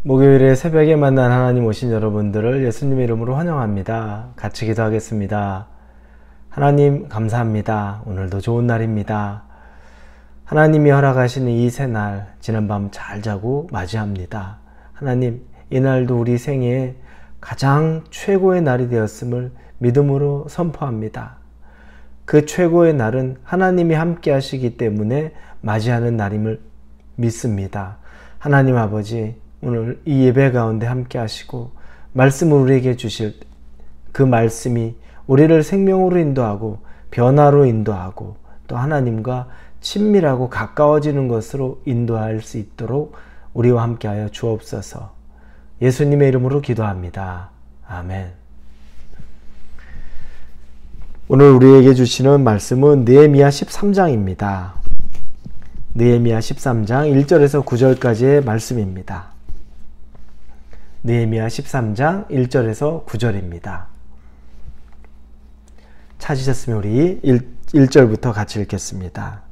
목요일에 새벽에 만난 하나님 오신 여러분들을 예수님의 이름으로 환영합니다. 같이 기도하겠습니다. 하나님 감사합니다. 오늘도 좋은 날입니다. 하나님이 허락하시는 이 새날 지난밤 잘 자고 맞이합니다. 하나님, 이날도 우리 생애에 가장 최고의 날이 되었음을 믿음으로 선포합니다. 그 최고의 날은 하나님이 함께 하시기 때문에 맞이하는 날임을 믿습니다. 하나님 아버지, 오늘 이 예배 가운데 함께 하시고 말씀을 우리에게 주실 그 말씀이 우리를 생명으로 인도하고 변화로 인도하고 또 하나님과 친밀하고 가까워지는 것으로 인도할 수 있도록 우리와 함께하여 주옵소서. 예수님의 이름으로 기도합니다. 아멘. 오늘 우리에게 주시는 말씀은 느헤미야 13장입니다. 느헤미야 13장 1절에서 9절까지의 말씀입니다. 느헤미야 13장 1절에서 9절입니다. 찾으셨으면 우리 1절부터 같이 읽겠습니다.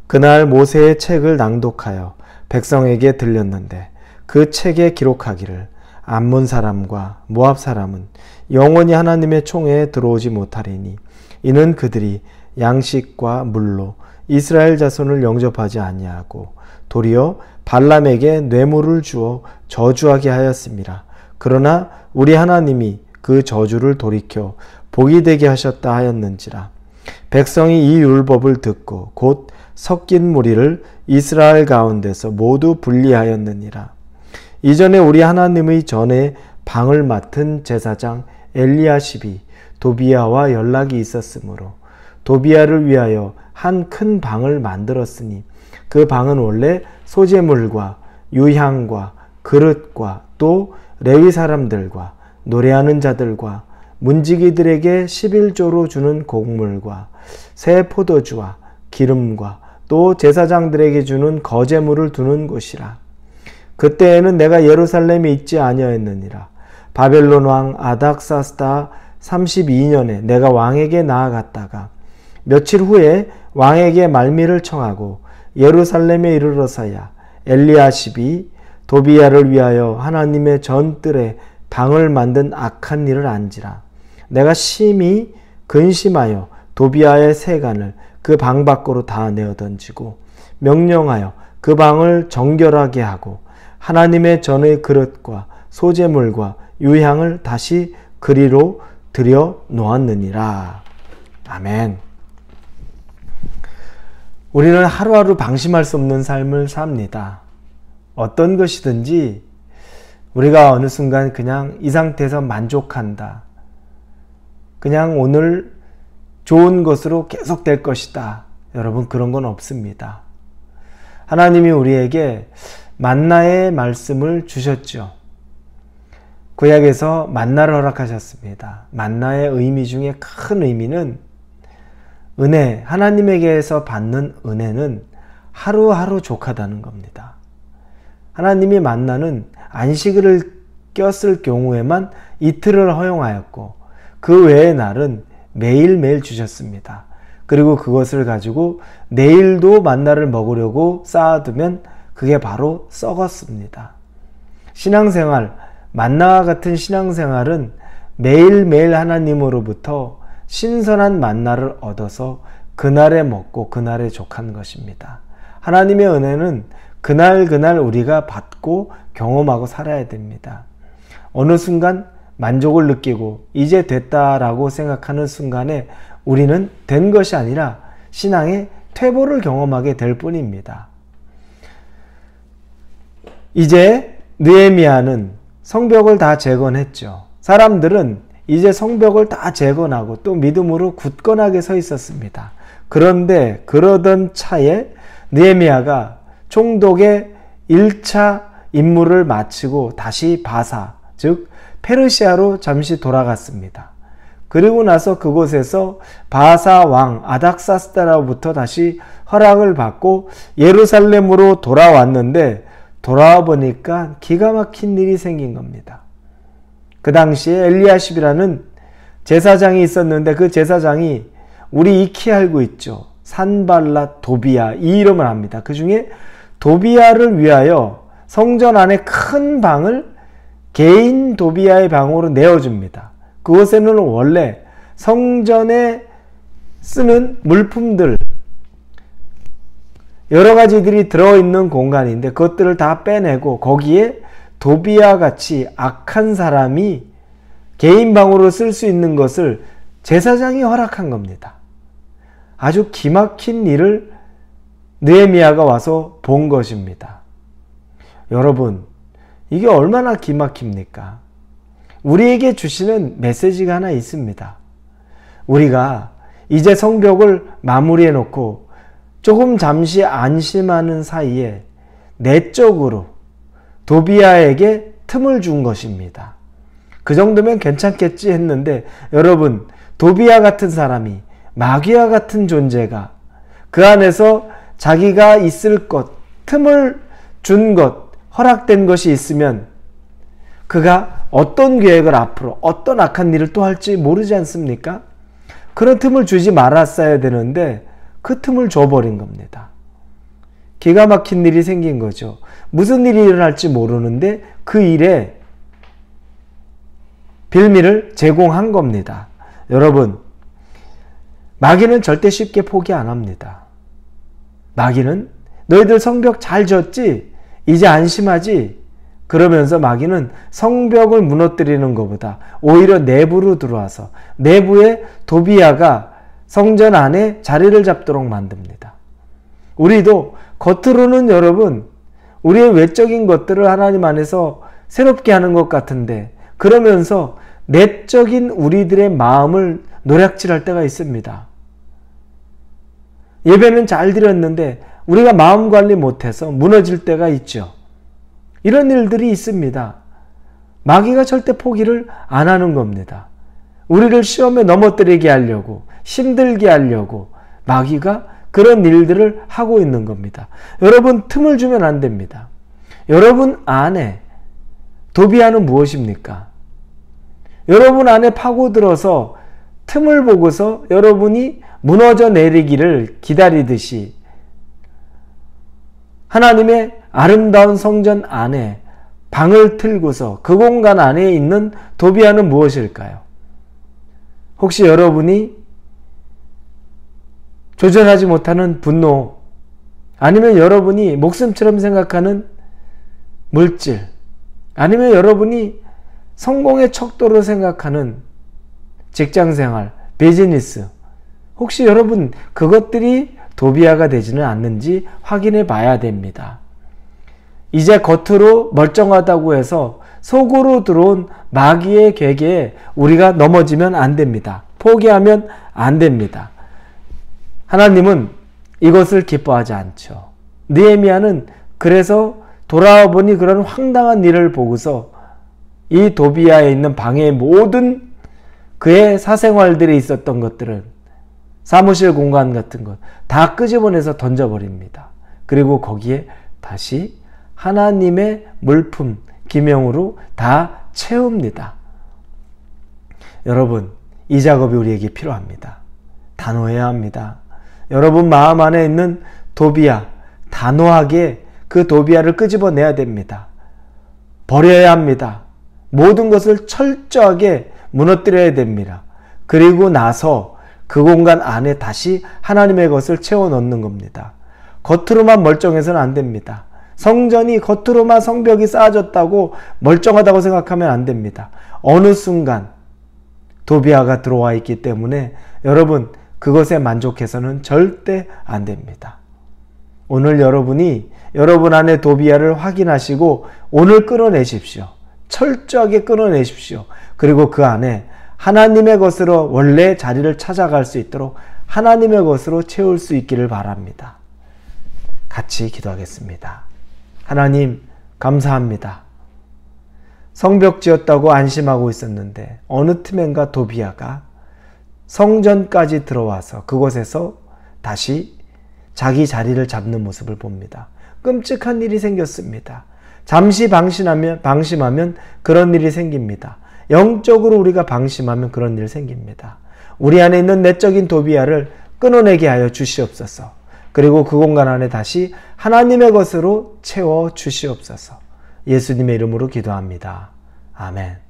그날 모세의 책을 낭독하여 백성에게 들렸는데 그 책에 기록하기를 암몬 사람과 모압 사람은 영원히 하나님의 총회에 들어오지 못하리니 이는 그들이 양식과 물로 이스라엘 자손을 영접하지 아니하고 도리어 발람에게 뇌물을 주어 저주하게 하였습니다. 그러나 우리 하나님이 그 저주를 돌이켜 복이 되게 하셨다 하였는지라. 백성이 이 율법을 듣고 곧 섞인 무리를 이스라엘 가운데서 모두 분리하였느니라. 이전에 우리 하나님의 전에 방을 맡은 제사장 엘리야십이 도비야와 연락이 있었으므로 도비야를 위하여 한 큰 방을 만들었으니 그 방은 원래 소재물과 유향과 그릇과 또 레위 사람들과 노래하는 자들과 문지기들에게 11조로 주는 곡물과 새 포도주와 기름과 또 제사장들에게 주는 거제물을 두는 곳이라. 그때에는 내가 예루살렘에 있지 아니하였느니라. 바벨론 왕 아닥사스다 32년에 내가 왕에게 나아갔다가 며칠 후에 왕에게 말미를 청하고 예루살렘에 이르러서야 엘리야십이 도비야를 위하여 하나님의 전뜰에 방을 만든 악한 일을 안지라. 내가 심히 근심하여 도비야의 세간을 그 방 밖으로 다 내어 던지고 명령하여 그 방을 정결하게 하고 하나님의 전의 그릇과 소재물과 유향을 다시 그리로 들여 놓았느니라. 아멘. 우리는 하루하루 방심할 수 없는 삶을 삽니다. 어떤 것이든지 우리가 어느 순간 그냥 이 상태에서 만족한다. 그냥 오늘 좋은 것으로 계속될 것이다. 여러분, 그런 건 없습니다. 하나님이 우리에게 만나의 말씀을 주셨죠. 구약에서 만나를 허락하셨습니다. 만나의 의미 중에 큰 의미는 은혜, 하나님에게서 받는 은혜는 하루하루 족하다는 겁니다. 하나님이 만나는 안식일을 꼈을 경우에만 이틀을 허용하였고 그 외의 날은 매일매일 주셨습니다. 그리고 그것을 가지고 내일도 만나를 먹으려고 쌓아두면 그게 바로 썩었습니다. 신앙생활, 만나와 같은 신앙생활은 매일매일 하나님으로부터 신선한 만나를 얻어서 그날에 먹고 그날에 족한 것입니다. 하나님의 은혜는 그날 우리가 받고 경험하고 살아야 됩니다. 어느 순간 만족을 느끼고 이제 됐다라고 생각하는 순간에 우리는 된 것이 아니라 신앙의 퇴보를 경험하게 될 뿐입니다. 이제 느헤미야는 성벽을 다 재건했죠. 사람들은 이제 성벽을 다 재건하고 또 믿음으로 굳건하게 서 있었습니다. 그런데 그러던 차에 느헤미야가 총독의 1차 임무를 마치고 다시 바사, 즉 페르시아로 잠시 돌아갔습니다. 그리고 나서 그곳에서 바사 왕 아닥사스다로부터 다시 허락을 받고 예루살렘으로 돌아왔는데 돌아와 보니까 기가 막힌 일이 생긴 겁니다. 그 당시에 엘리야십이라는 제사장이 있었는데 그 제사장이 우리 익히 알고 있죠. 산발랏, 도비야 이 이름을 합니다. 그 중에 도비야를 위하여 성전 안에 큰 방을 개인 도비아의 방으로 내어줍니다. 그곳에는 원래 성전에 쓰는 물품들, 여러 가지들이 들어있는 공간인데 그것들을 다 빼내고 거기에 도비아 같이 악한 사람이 개인 방으로 쓸 수 있는 것을 제사장이 허락한 겁니다. 아주 기막힌 일을 느헤미야가 와서 본 것입니다. 여러분, 이게 얼마나 기막힙니까? 우리에게 주시는 메시지가 하나 있습니다. 우리가 이제 성벽을 마무리해 놓고 조금 잠시 안심하는 사이에 내적으로 도비아에게 틈을 준 것입니다. 그 정도면 괜찮겠지 했는데 여러분, 도비아 같은 사람이, 마귀와 같은 존재가 그 안에서 자기가 있을 것, 틈을 준 것, 허락된 것이 있으면 그가 어떤 계획을 앞으로 어떤 악한 일을 또 할지 모르지 않습니까? 그런 틈을 주지 말았어야 되는데 그 틈을 줘버린 겁니다. 기가 막힌 일이 생긴 거죠. 무슨 일이 일어날지 모르는데 그 일에 빌미를 제공한 겁니다. 여러분, 마귀는 절대 쉽게 포기 안 합니다. 마귀는 너희들 성벽 잘 지었지? 이제 안심하지? 그러면서 마귀는 성벽을 무너뜨리는 것보다 오히려 내부로 들어와서 내부에 도비아가 성전 안에 자리를 잡도록 만듭니다. 우리도 겉으로는 여러분, 우리의 외적인 것들을 하나님 안에서 새롭게 하는 것 같은데 그러면서 내적인 우리들의 마음을 노략질할 때가 있습니다. 예배는 잘 드렸는데 우리가 마음 관리 못해서 무너질 때가 있죠. 이런 일들이 있습니다. 마귀가 절대 포기를 안 하는 겁니다. 우리를 시험에 넘어뜨리게 하려고, 힘들게 하려고 마귀가 그런 일들을 하고 있는 겁니다. 여러분, 틈을 주면 안 됩니다. 여러분 안에 도비아는 무엇입니까? 여러분 안에 파고들어서 틈을 보고서 여러분이 무너져 내리기를 기다리듯이 하나님의 아름다운 성전 안에 방을 틀고서 그 공간 안에 있는 도비아는 무엇일까요? 혹시 여러분이 조절하지 못하는 분노, 아니면 여러분이 목숨처럼 생각하는 물질, 아니면 여러분이 성공의 척도로 생각하는 직장생활, 비즈니스, 혹시 여러분 그것들이 도비아가 되지는 않는지 확인해 봐야 됩니다. 이제 겉으로 멀쩡하다고 해서 속으로 들어온 마귀의 궤계에 우리가 넘어지면 안 됩니다. 포기하면 안 됩니다. 하나님은 이것을 기뻐하지 않죠. 느헤미야는 그래서 돌아와 보니 그런 황당한 일을 보고서 이 도비아에 있는 방의 모든 그의 사생활들이 있었던 것들은 사무실 공간 같은 것 다 끄집어내서 던져버립니다. 그리고 거기에 다시 하나님의 물품, 기명으로 다 채웁니다. 여러분, 이 작업이 우리에게 필요합니다. 단호해야 합니다. 여러분 마음 안에 있는 도비아, 단호하게 그 도비아를 끄집어내야 됩니다. 버려야 합니다. 모든 것을 철저하게 무너뜨려야 됩니다. 그리고 나서 그 공간 안에 다시 하나님의 것을 채워 넣는 겁니다. 겉으로만 멀쩡해서는 안 됩니다. 성전이 겉으로만 성벽이 쌓아졌다고 멀쩡하다고 생각하면 안 됩니다. 어느 순간 도비아가 들어와 있기 때문에 여러분 그것에 만족해서는 절대 안 됩니다. 오늘 여러분이 여러분 안에 도비아를 확인하시고 오늘 끊어내십시오. 철저하게 끊어내십시오. 그리고 그 안에 하나님의 것으로 원래 자리를 찾아갈 수 있도록 하나님의 것으로 채울 수 있기를 바랍니다. 같이 기도하겠습니다. 하나님, 감사합니다. 성벽 지었다고 안심하고 있었는데 어느 틈엔가 도비아가 성전까지 들어와서 그곳에서 다시 자기 자리를 잡는 모습을 봅니다. 끔찍한 일이 생겼습니다. 잠시 방심하면 그런 일이 생깁니다. 영적으로 우리가 방심하면 그런 일이 생깁니다. 우리 안에 있는 내적인 도비아를 끊어내게 하여 주시옵소서. 그리고 그 공간 안에 다시 하나님의 것으로 채워 주시옵소서. 예수님의 이름으로 기도합니다. 아멘.